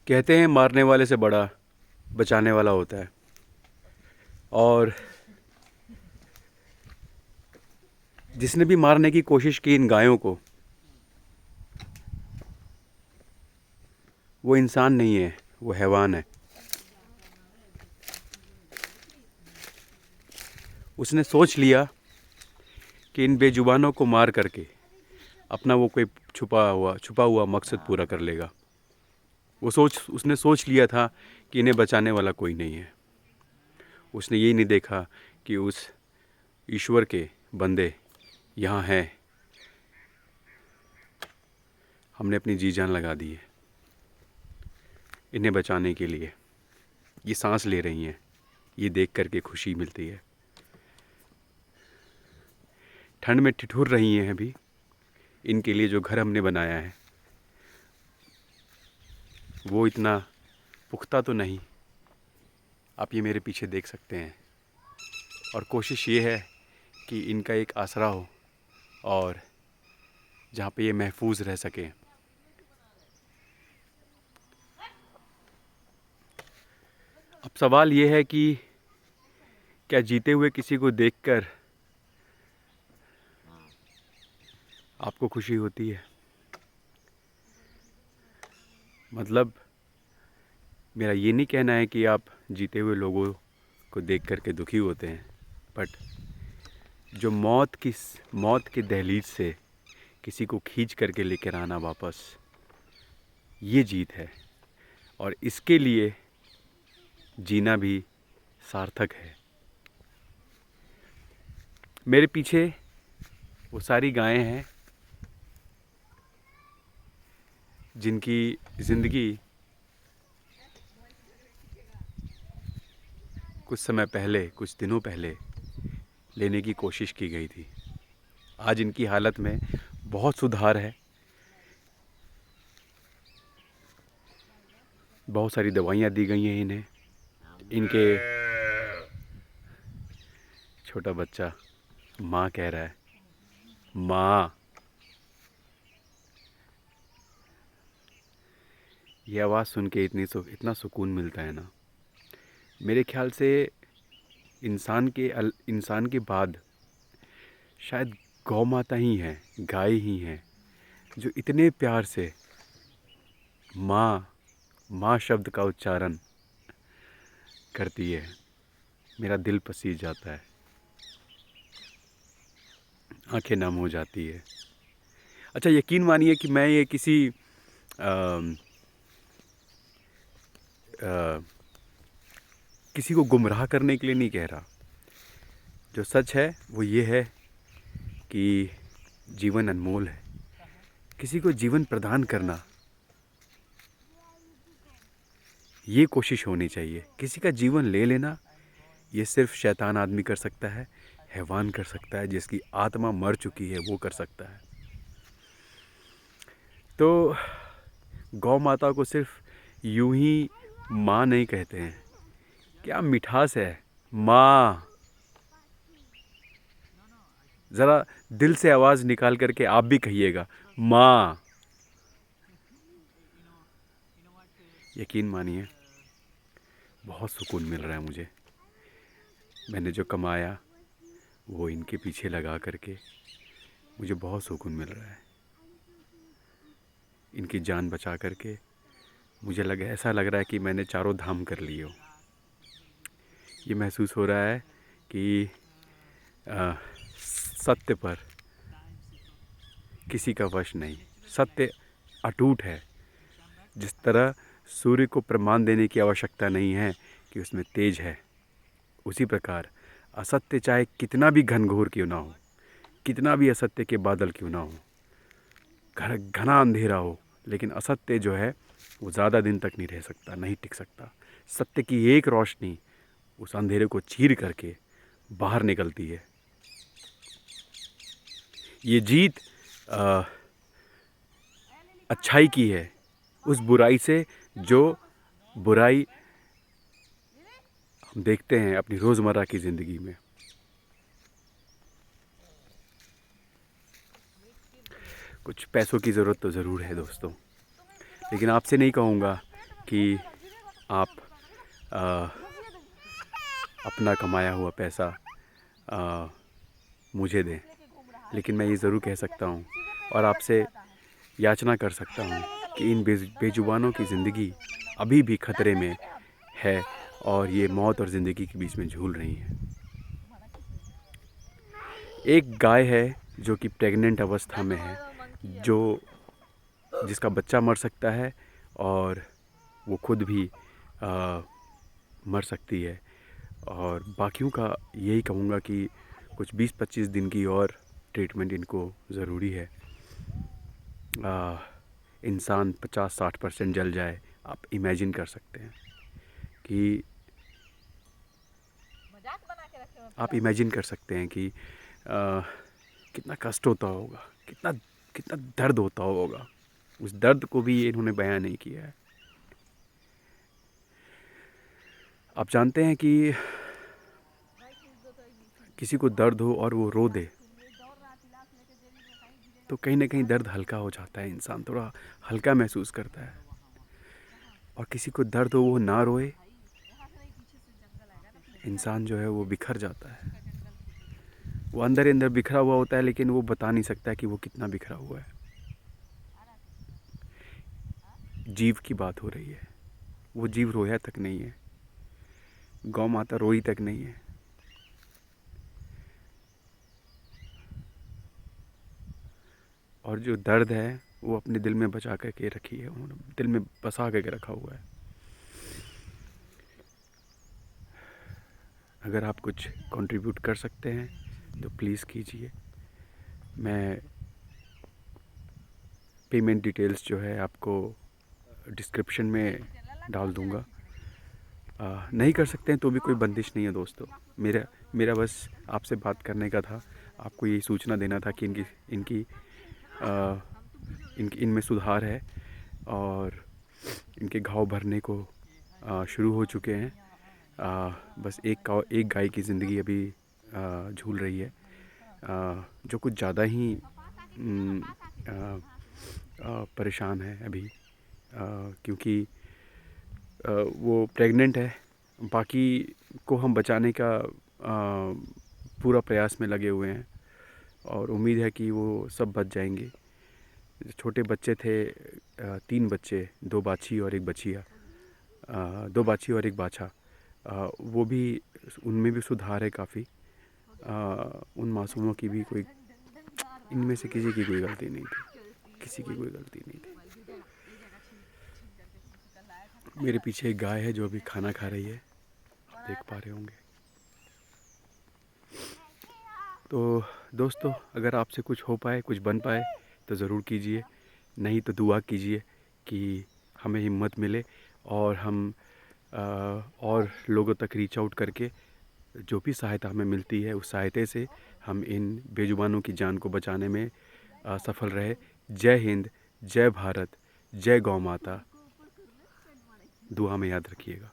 कहते हैं मारने वाले से बड़ा बचाने वाला होता है। और जिसने भी मारने की कोशिश की इन गायों को, वो इंसान नहीं है, वो हैवान है। उसने सोच लिया कि इन बेजुबानों को मार करके अपना वो कोई छुपा हुआ मकसद पूरा कर लेगा। उसने सोच लिया था कि इन्हें बचाने वाला कोई नहीं है। उसने यही नहीं देखा कि उस ईश्वर के बंदे यहाँ हैं। हमने अपनी जी जान लगा दी है इन्हें बचाने के लिए। ये सांस ले रही हैं, ये देख करके खुशी मिलती है। ठंड में ठिठुर रही हैं अभी। इनके लिए जो घर हमने बनाया है वो इतना पुख्ता तो नहीं, आप ये मेरे पीछे देख सकते हैं। और कोशिश ये है कि इनका एक आसरा हो और जहाँ पे ये महफूज रह सके। अब सवाल ये है कि क्या जीते हुए किसी को देखकर आपको खुशी होती है? मतलब मेरा ये नहीं कहना है कि आप जीते हुए लोगों को देख करके दुखी होते हैं, बट जो मौत की दहलीज से किसी को खींच करके लेकर आना वापस, ये जीत है। और इसके लिए जीना भी सार्थक है। मेरे पीछे वो सारी गायें हैं जिनकी ज़िंदगी कुछ समय पहले, कुछ दिनों पहले लेने की कोशिश की गई थी। आज इनकी हालत में बहुत सुधार है। बहुत सारी दवाइयाँ दी गई हैं इन्हें। इनके छोटा बच्चा माँ कह रहा है, माँ। ये आवाज़ सुन के इतना सुकून मिलता है ना। मेरे ख्याल से इंसान के बाद शायद गौ माता ही है, गाय ही है जो इतने प्यार से माँ शब्द का उच्चारण करती है। मेरा दिल पसीज जाता है, आंखें नम हो जाती है। अच्छा, यकीन मानिए कि मैं ये किसी किसी को गुमराह करने के लिए नहीं कह रहा। जो सच है वो ये है कि जीवन अनमोल है। किसी को जीवन प्रदान करना, ये कोशिश होनी चाहिए। किसी का जीवन ले लेना, ये सिर्फ शैतान आदमी कर सकता है, हैवान कर सकता है, जिसकी आत्मा मर चुकी है वो कर सकता है। तो गौ माता को सिर्फ यूं ही माँ नहीं कहते हैं। क्या मिठास है माँ। ज़रा दिल से आवाज़ निकाल करके आप भी कहिएगा, माँ। यकीन मानिए बहुत सुकून मिल रहा है मुझे। मैंने जो कमाया वो इनके पीछे लगा करके मुझे बहुत सुकून मिल रहा है। इनकी जान बचा करके मुझे ऐसा लग रहा है कि मैंने चारों धाम कर लिए हो। ये महसूस हो रहा है कि सत्य पर किसी का वश नहीं। सत्य अटूट है। जिस तरह सूर्य को प्रमाण देने की आवश्यकता नहीं है कि उसमें तेज है, उसी प्रकार असत्य चाहे कितना भी घनघोर क्यों ना हो, कितना भी असत्य के बादल क्यों ना हो, घना अंधेरा हो, लेकिन असत्य जो है वो ज़्यादा दिन तक नहीं रह सकता, नहीं टिक सकता। सत्य की एक रोशनी उस अंधेरे को चीर करके बाहर निकलती है। ये जीत अच्छाई की है उस बुराई से जो बुराई हम देखते हैं अपनी रोज़मर्रा की ज़िंदगी में। कुछ पैसों की ज़रूरत तो ज़रूर है दोस्तों, लेकिन आपसे नहीं कहूँगा कि आप अपना कमाया हुआ पैसा मुझे दें, लेकिन मैं ये ज़रूर कह सकता हूँ और आपसे याचना कर सकता हूँ कि इन बेजुबानों की ज़िंदगी अभी भी खतरे में है और ये मौत और ज़िंदगी के बीच में झूल रही हैं। एक गाय है जो कि प्रेग्नेंट अवस्था में है, जिसका बच्चा मर सकता है और वो खुद भी मर सकती है। और बाकियों का यही कहूँगा कि कुछ 20-25 दिन की और ट्रीटमेंट इनको ज़रूरी है। इंसान 50-60% जल जाए, आप इमेजिन कर सकते हैं कि कितना कष्ट होता होगा, कितना कितना दर्द होता होगा। उस दर्द को भी इन्होंने बयां नहीं किया है। आप जानते हैं कि किसी को दर्द हो और वो रो दे तो कहीं ना कहीं दर्द हल्का हो जाता है, इंसान थोड़ा हल्का महसूस करता है। और किसी को दर्द हो वो ना रोए, इंसान जो है वो बिखर जाता है। वो अंदर अंदर बिखरा हुआ होता है, लेकिन वो बता नहीं सकता कि वो कितना बिखरा हुआ है। जीव की बात हो रही है, वो जीव रोया तक नहीं है, गौ माता रोई तक नहीं है। और जो दर्द है वो अपने दिल में बचा करके रखी है, उन्होंने दिल में बसा करके रखा हुआ है। अगर आप कुछ कंट्रीब्यूट कर सकते हैं तो प्लीज़ कीजिए। मैं पेमेंट डिटेल्स जो है आपको डिस्क्रिप्शन में डाल दूँगा। नहीं कर सकते हैं तो भी कोई बंदिश नहीं है दोस्तों। मेरा बस आपसे बात करने का था, आपको यही सूचना देना था कि इनमें सुधार है और इनके घाव भरने को शुरू हो चुके हैं। बस एक गाय की ज़िंदगी अभी झूल रही है, जो कुछ ज़्यादा ही परेशान है अभी, क्योंकि वो प्रेग्नेंट है। बाकी को हम बचाने का पूरा प्रयास में लगे हुए हैं और उम्मीद है कि वो सब बच जाएंगे। छोटे बच्चे थे, 3 बच्चे, 2 बाछी और 1 बछिया, 2 बाछी और 1 बाछा, वो भी, उनमें भी सुधार है काफ़ी। उन मासूमों की भी कोई, इनमें से किसी की कोई गलती नहीं थी, किसी की कोई गलती नहीं थी। मेरे पीछे एक गाय है जो अभी खाना खा रही है, आप देख पा रहे होंगे। तो दोस्तों, अगर आपसे कुछ हो पाए, कुछ बन पाए तो ज़रूर कीजिए, नहीं तो दुआ कीजिए कि हमें हिम्मत मिले और हम और लोगों तक रीच आउट करके जो भी सहायता हमें मिलती है उस सहायता से हम इन बेजुबानों की जान को बचाने में सफल रहे। जय हिंद, जय भारत, जय गौ माता। दुआ में याद रखिएगा।